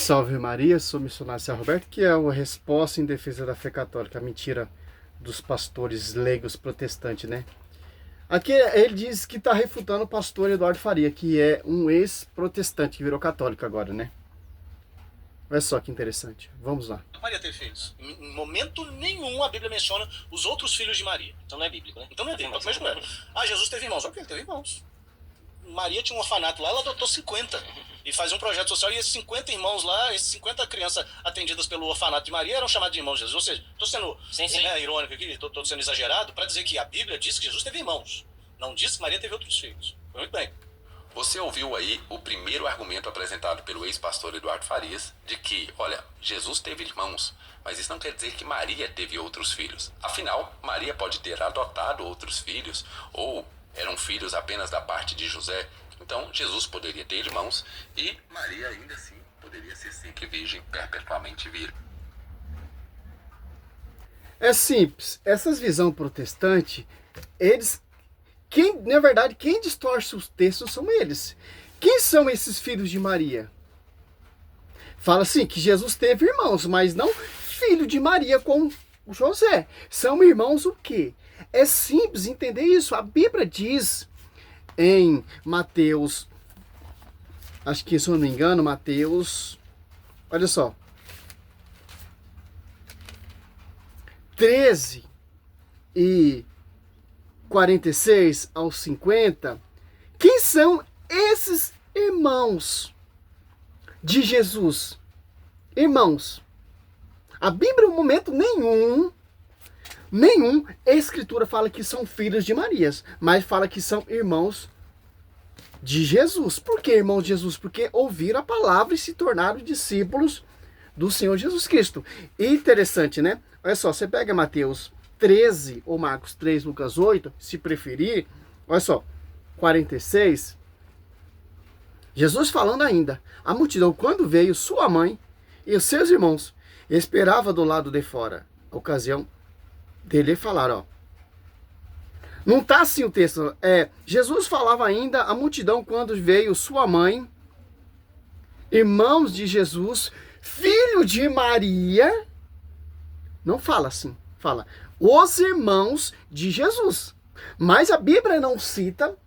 Salve Maria, sou o missionário Céu Roberto, que é a resposta em defesa da fé católica, a mentira dos pastores leigos protestantes, né? Aqui ele diz que está refutando o pastor Eduardo Faria, que é um ex-protestante, que virou católico agora, né? Olha só que interessante. Vamos lá. Maria teve filhos. Em momento nenhum a Bíblia menciona os outros filhos de Maria. Então não é bíblico, né? Então não é bíblico. Jesus teve irmãos. Ok, ele teve irmãos. Maria tinha um orfanato lá, ela adotou 50. E fazia um projeto social, e esses 50 irmãos lá, esses 50 crianças atendidas pelo orfanato de Maria eram chamados de irmãos de Jesus. Ou seja, estou sendo irônico aqui, estou sendo exagerado, para dizer que a Bíblia diz que Jesus teve irmãos. Não diz que Maria teve outros filhos. Muito bem. Você ouviu aí o primeiro argumento apresentado pelo ex-pastor Eduardo Farias de que, olha, Jesus teve irmãos, mas isso não quer dizer que Maria teve outros filhos. Afinal, Maria pode ter adotado outros filhos, ou eram filhos apenas da parte de José. Então, Jesus poderia ter irmãos e Maria ainda assim poderia ser sempre virgem, perpetuamente virgem. É simples. Essas visões protestantes, na verdade, quem distorce os textos são eles. Quem são esses filhos de Maria? Fala assim, que Jesus teve irmãos, mas não filho de Maria com José. São irmãos o quê? É simples entender isso. A Bíblia diz em Mateus, acho que se eu não me engano, Mateus, olha só, 13 e 46 ao 50, quem são esses irmãos de Jesus? Irmãos. A Bíblia, em momento nenhum, a Escritura fala que são filhos de Maria, mas fala que são irmãos de Jesus. Por que irmãos de Jesus? Porque ouviram a palavra e se tornaram discípulos do Senhor Jesus Cristo. E interessante, né? Olha só, você pega Mateus 13 ou Marcos 3, Lucas 8, se preferir, olha só, 46, Jesus falando ainda, a multidão, quando veio, sua mãe e os seus irmãos, esperava do lado de fora. A ocasião dele falar, ó. Não tá assim o texto. Jesus falava ainda, a multidão, quando veio sua mãe, irmãos de Jesus, filho de Maria, não fala assim, fala os irmãos de Jesus. Mas a Bíblia não cita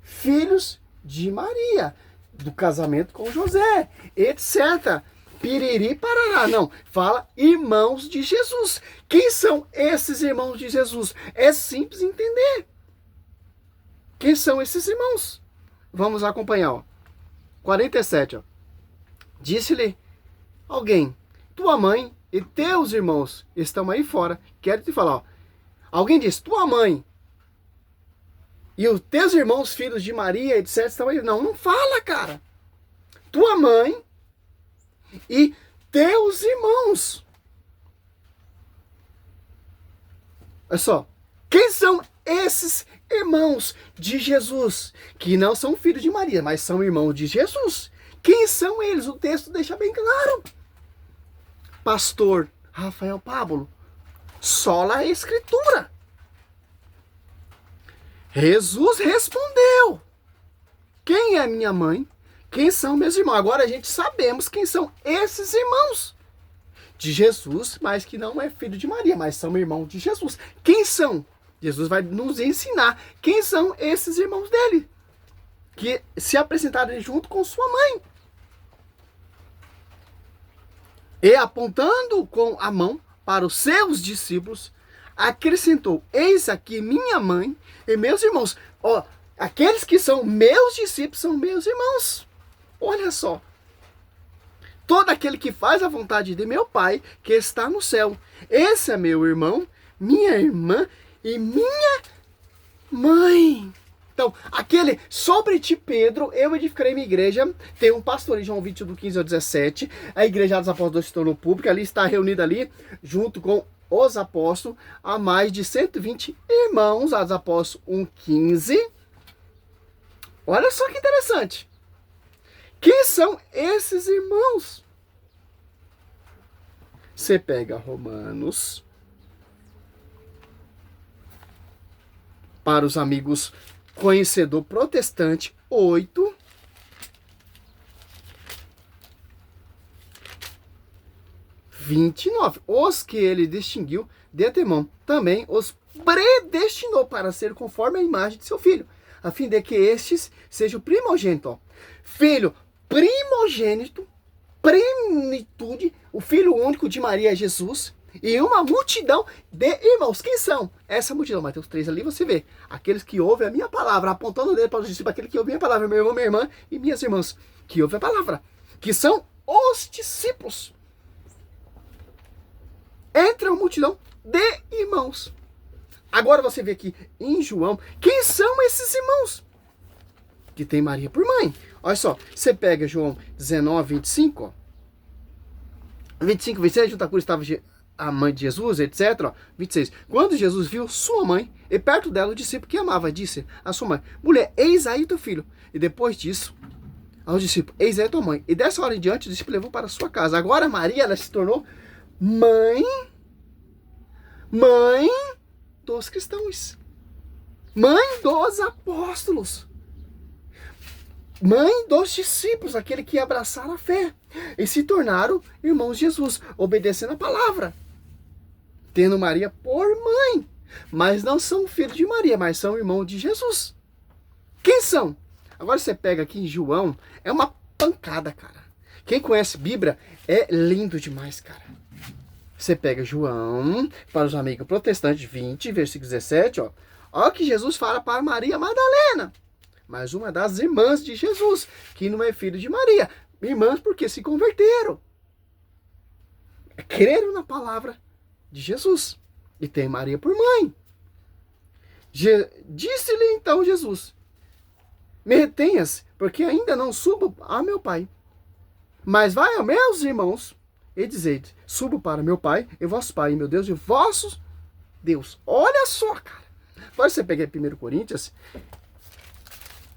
filhos de Maria, do casamento com José, etc. Piriri, parará. Não, fala irmãos de Jesus. Quem são esses irmãos de Jesus? É simples entender. Quem são esses irmãos? Vamos acompanhar, ó. 47, ó. Disse-lhe alguém, tua mãe e teus irmãos estão aí fora. Quero te falar, ó. Alguém disse, tua mãe e os teus irmãos, filhos de Maria, etc, estão aí. Não fala, cara. Tua mãe e teus irmãos. Olha só. Quem são esses irmãos de Jesus? Que não são filhos de Maria, mas são irmãos de Jesus. Quem são eles? O texto deixa bem claro. Pastor Rafael Pablo, sola a Escritura. Jesus respondeu. Quem é minha mãe? Quem são meus irmãos? Agora a gente sabemos quem são esses irmãos de Jesus, mas que não é filho de Maria, mas são irmãos de Jesus. Quem são? Jesus vai nos ensinar quem são esses irmãos dele, que se apresentaram junto com sua mãe. E apontando com a mão para os seus discípulos, acrescentou, eis aqui minha mãe e meus irmãos. Ó, aqueles que são meus discípulos são meus irmãos. Olha só. Todo aquele que faz a vontade de meu Pai, que está no céu. Esse é meu irmão, minha irmã e minha mãe. Então, aquele, sobre ti, Pedro, eu edificarei minha igreja. Tem um pastor em João 20, do 15 ao 17. A igreja dos apóstolos se tornou pública. Ali está reunida ali, junto com os apóstolos, há mais de 120 irmãos. Atos Apóstolos 1,15. Olha só que interessante. Quem são esses irmãos? Você pega Romanos, para os amigos conhecedor protestante, 8, 29. Os que ele distinguiu de antemão, também os predestinou para ser conforme a imagem de seu filho, a fim de que estes seja o primogênito. Ó. Filho primogênito, plenitude, o filho único de Maria, Jesus, e uma multidão de irmãos. Quem são? Essa multidão, Mateus 3 ali você vê. Aqueles que ouvem a minha palavra, apontando o dedo para os discípulos, aquele que ouve a minha palavra, meu irmão, minha irmã e minhas irmãs, que ouvem a palavra, que são os discípulos. Entra uma multidão de irmãos. Agora você vê aqui em João, quem são esses irmãos? Que tem Maria por mãe. Olha só, você pega João 19, 25, ó. 25, 26, junto à cruz estava a mãe de Jesus, etc. Ó. 26. Quando Jesus viu sua mãe, e perto dela o discípulo que amava, disse a sua mãe: mulher, eis aí teu filho. E depois disso, ao discípulo: eis aí tua mãe. E dessa hora em diante, o discípulo levou para sua casa. Agora Maria, ela se tornou mãe dos cristãos. Mãe dos apóstolos. Mãe dos discípulos, aquele que abraçaram a fé e se tornaram irmãos de Jesus, obedecendo a palavra, tendo Maria por mãe, mas não são filhos de Maria, mas são irmãos de Jesus. Quem são? Agora você pega aqui em João, é uma pancada, cara. Quem conhece Bíblia é lindo demais, cara. Você pega João, para os amigos protestantes, 20, versículo 17, ó. Olha o que Jesus fala para Maria Madalena, mas uma das irmãs de Jesus, que não é filho de Maria. Irmãs porque se converteram. Creram na palavra de Jesus. E tem Maria por mãe. Disse-lhe então Jesus: me retenhas, porque ainda não subo a meu pai. Mas vai aos meus irmãos e dizei: subo para meu pai e vosso pai, meu Deus, e vossos Deus. Olha só, cara. Agora você pega 1 Coríntios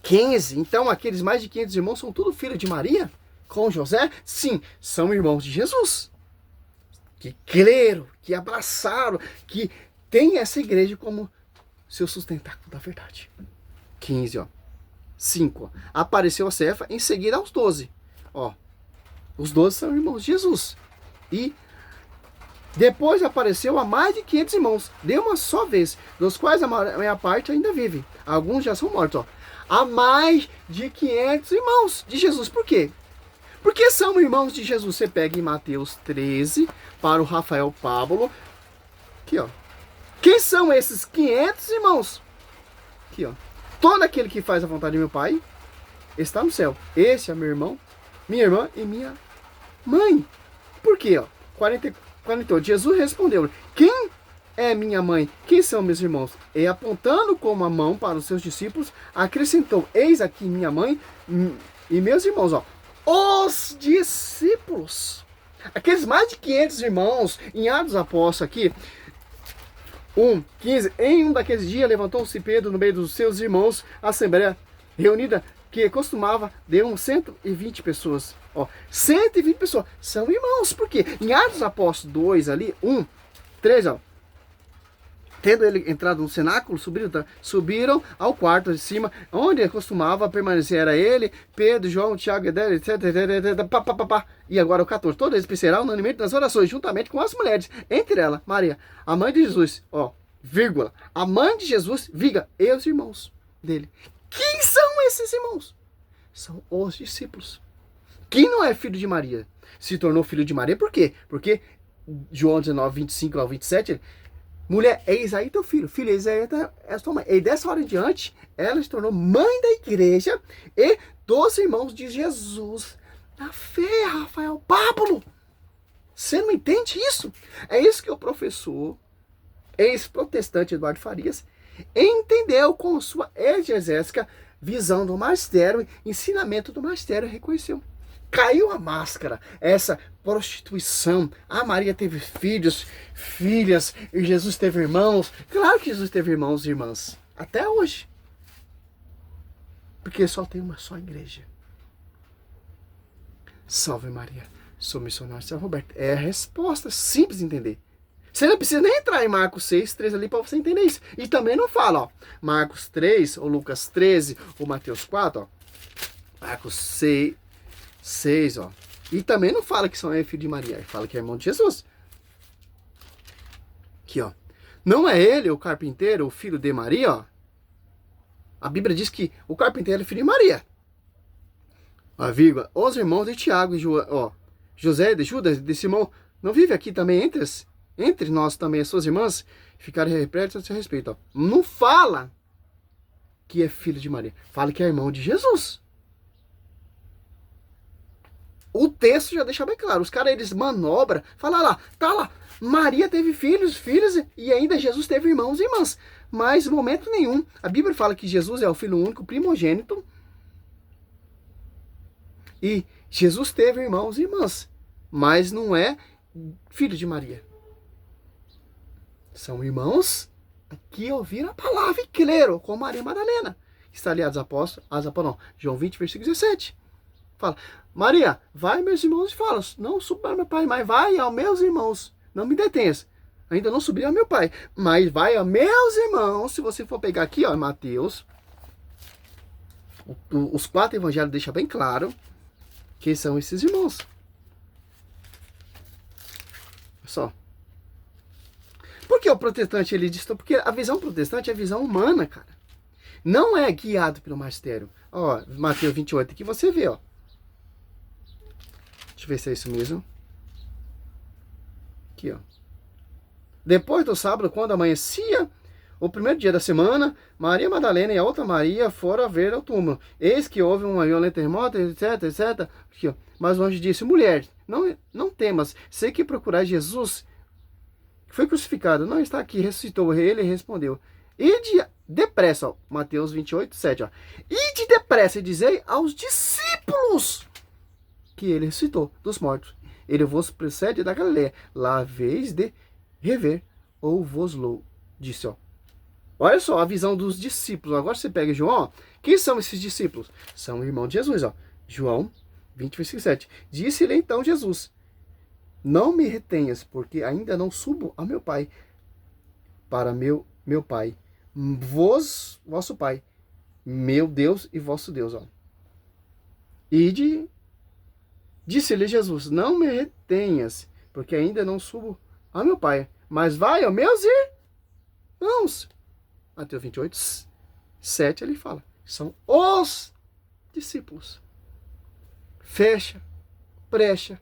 15. Então aqueles mais de 500 irmãos são tudo filhos de Maria? Com José? Sim, são irmãos de Jesus. Que creram, que abraçaram, que tem essa igreja como seu sustentáculo da verdade. 15, ó. 5, ó. Apareceu a Cefa, em seguida aos 12. Ó, os 12 são irmãos de Jesus. E depois apareceu a mais de 500 irmãos, de uma só vez, dos quais a maior parte ainda vive. Alguns já são mortos, ó. Há mais de 500 irmãos de Jesus. Por quê? Porque são irmãos de Jesus. Você pega em Mateus 13, para o Rafael Pablo. Aqui, ó. Quem são esses 500 irmãos? Aqui, ó. Todo aquele que faz a vontade de meu Pai está no céu. Esse é meu irmão, minha irmã e minha mãe. Por quê, ó? 48. Jesus respondeu: quem é minha mãe? Quem são meus irmãos? E apontando com a mão para os seus discípulos, acrescentou: eis aqui minha mãe e meus irmãos, ó. Os discípulos. Aqueles mais de 500 irmãos, em Atos dos Apóstolos aqui, 15. Em um daqueles dias levantou-se Pedro no meio dos seus irmãos, a assembleia reunida, que costumava de 120 pessoas. Ó, 120 pessoas. São irmãos. Por quê? Em Atos dos Apóstolos 2 ali, 13, ó. Tendo ele entrado no cenáculo, subiram ao quarto de cima, onde costumava permanecer. Era ele, Pedro, João, Tiago, etc. E agora o 14. Todos eles perseveram unanimemente nas orações, juntamente com as mulheres. Entre elas, Maria, a mãe de Jesus, ó, vírgula, a mãe de Jesus, viga, e os irmãos dele. Quem são esses irmãos? São os discípulos. Quem não é filho de Maria se tornou filho de Maria. Por quê? Porque João 19, 25 ao 27... mulher, eis aí teu filho. Filho, eis aí é tua mãe. E dessa hora em diante, ela se tornou mãe da igreja e dos irmãos de Jesus. Na fé, Rafael Pablo. Você não entende isso? É isso que o professor, ex-protestante Eduardo Farias, entendeu com sua exegésica visão do magistério, ensinamento do magistério, reconheceu. Caiu a máscara, essa prostituição. A Maria teve filhos, filhas, e Jesus teve irmãos. Claro que Jesus teve irmãos e irmãs, até hoje. Porque só tem uma só igreja. Salve Maria, sou missionário São Roberto. É a resposta, simples de entender. Você não precisa nem entrar em Marcos 6, 3 ali para você entender isso. E também não fala, ó, Marcos 3, ou Lucas 13, ou Mateus 4, ó. Marcos 6, ó. E também não fala que são filho de Maria, ele fala que é irmão de Jesus. Aqui, ó. Não é ele, o carpinteiro, o filho de Maria, ó. A Bíblia diz que o carpinteiro é filho de Maria. A vírgula, os irmãos de Tiago e João, ó. José, de Judas, de Simão, não vive aqui também entre nós também, as suas irmãs, ficaram repletas a seu respeito, ó. Não fala que é filho de Maria, fala que é irmão de Jesus. O texto já deixa bem claro. Os caras, eles manobram. Fala lá, tá lá. Maria teve filhos e ainda Jesus teve irmãos e irmãs. Mas, em momento nenhum, a Bíblia fala que Jesus é o filho único, primogênito. E Jesus teve irmãos e irmãs. Mas não é filho de Maria. São irmãos que ouviram a palavra e creram, com Maria Madalena. Está ali João 20, versículo 17. Fala, Maria, vai meus irmãos e fala, não suba ao meu pai, mas vai aos meus irmãos, não me detenhas. Ainda não subi ao meu pai, mas vai aos meus irmãos. Se você for pegar aqui, ó, Mateus, os 4 evangelhos deixam bem claro quem são esses irmãos. Olha só. Por que o protestante, ele diz, porque a visão protestante é a visão humana, cara. Não é guiado pelo magistério. Ó, Mateus 28, aqui você vê, ó. Deixa eu ver se é isso mesmo. Aqui, ó. Depois do sábado, quando amanhecia, o primeiro dia da semana, Maria Madalena e a outra Maria foram ver ao túmulo. Eis que houve uma violenta terremoto, etc, etc. Aqui, ó. Mas o anjo disse, mulher, não temas, sei que procurar Jesus, que foi crucificado, não está aqui, ressuscitou. Ele respondeu, ide depressa, ó, Mateus 28, 7, ó. Ide depressa e dizei aos discípulos que ele ressuscitou dos mortos. Ele vos precede da Galileia, lá a vez de rever, ou vos-lo, disse, ó. Olha só a visão dos discípulos. Agora você pega João, ó. Quem são esses discípulos? São irmãos de Jesus, ó. João 20, versículo 7. Disse-lhe então Jesus, não me retenhas, porque ainda não subo a meu Pai, para meu Pai, vosso Pai, meu Deus e vosso Deus, ó. Disse-lhe Jesus, não me retenhas, porque ainda não subo a meu Pai, mas vai aos meus irmãos. Mateus 28, 7 ele fala, são os discípulos. Fecha, brecha,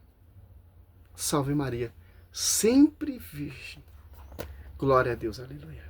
salve Maria, sempre virgem. Glória a Deus, aleluia.